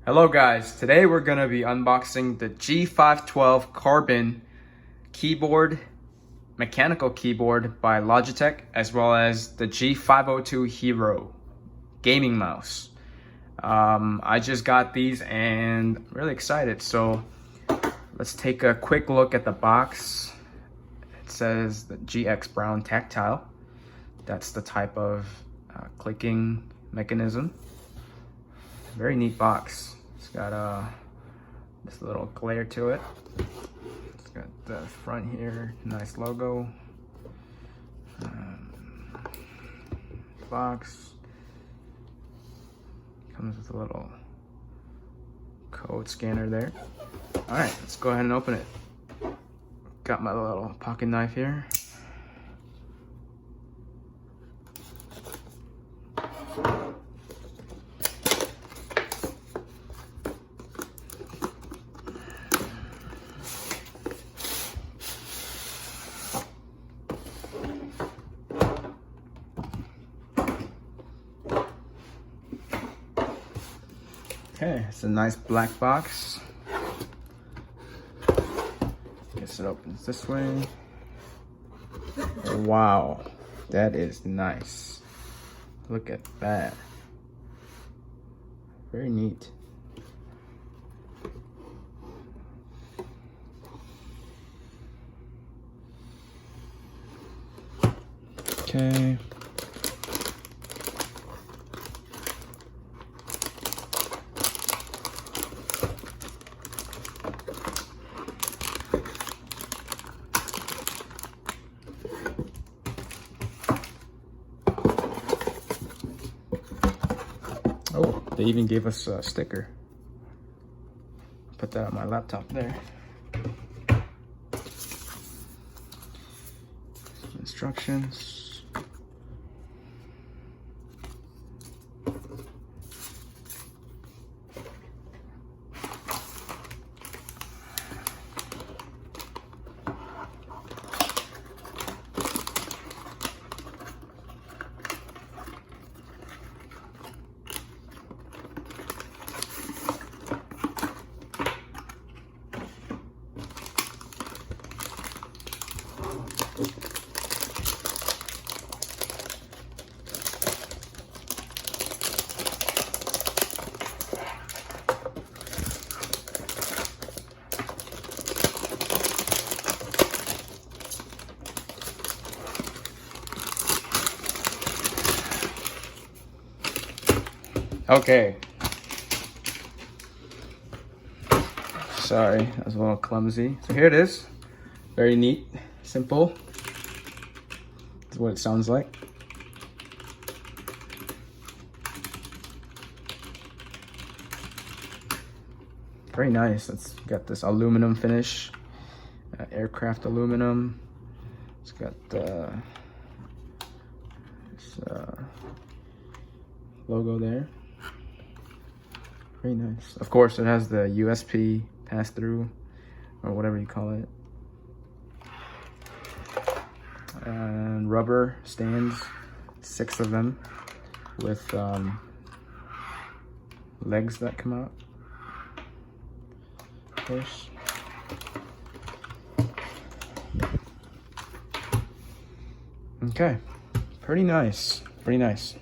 Hello guys, today we're going to be unboxing the G512 Carbon keyboard, mechanical keyboard by Logitech, as well as the G502 Hero gaming mouse. I just got these and I'm really excited. So let's take a quick look at the box. It says the GX Brown Tactile. That's the type of clicking mechanism. Very neat box. It's got this little glare to it. It's got the front here, nice logo. Box comes with a little code scanner there. All right, let's go ahead and open it. Got my little pocket knife here. Okay, it's a nice black box. Guess it opens this way. Wow, that is nice. Look at that. Very neat. Okay. Oh, they even gave us a sticker. Put that on my laptop there. Some instructions. Okay. Sorry, that was a little clumsy. So here it is. Very neat, simple. That's what it sounds like. Very nice. It's got this aluminum finish, aircraft aluminum. It's got this logo there. Very nice. Of course, it has the USB pass-through, or whatever you call it. And rubber stands, 6 of them, with legs that come out. Of course. Okay, pretty nice, pretty nice.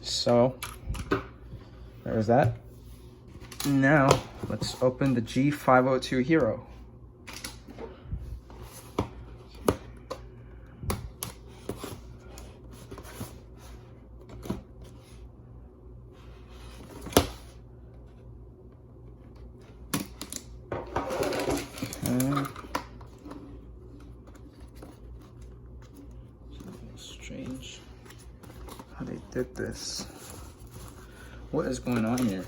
So, there's that. Now, let's open the G502 Hero. Okay. Strange how they did this. What is going on here?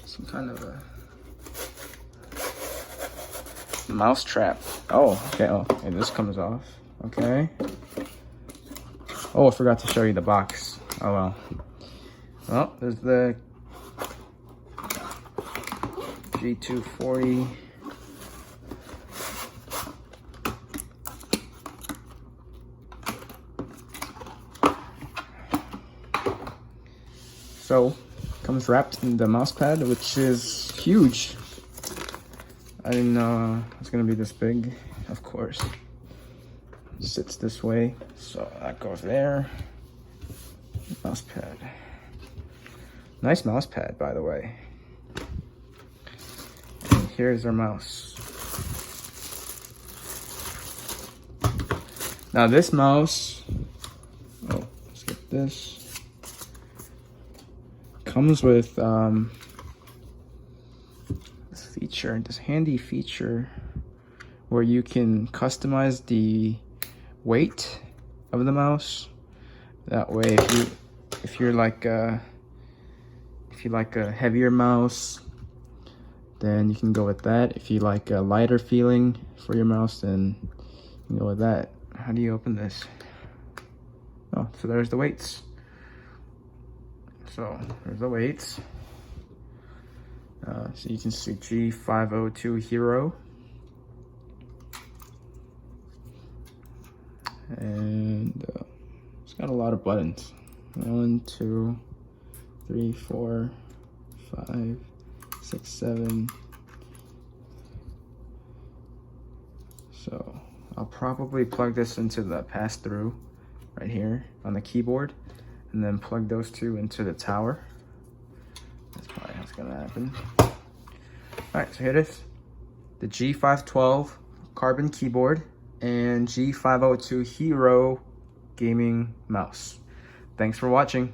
Some kind of a mouse trap. Oh, okay. Oh, and this comes off. Okay. Oh, I forgot to show you the box. Oh well. Well, there's the G240. So, comes wrapped in the mouse pad, which is huge. I didn't know it's gonna be this big, of course. Sits this way, so that goes there. Mouse pad. Nice mouse pad, by the way. And here's our mouse. Now this mouse, oh, let's get this. Comes with this feature, this handy feature where you can customize the weight of the mouse. That way, if you like a heavier mouse, then you can go with that. If you like a lighter feeling for your mouse, then you can go with that. How do you open this? Oh, so there's the weights. So there's the weights. So you can see G502 Hero. And it's got a lot of buttons. 1, 2, 3, 4, 5, 6, 7. So I'll probably plug this into the pass-through right here on the keyboard, and then plug those two into the tower. That's probably how it's gonna happen. All right, so here it is. The G512 carbon keyboard and G502 Hero gaming mouse. Thanks for watching.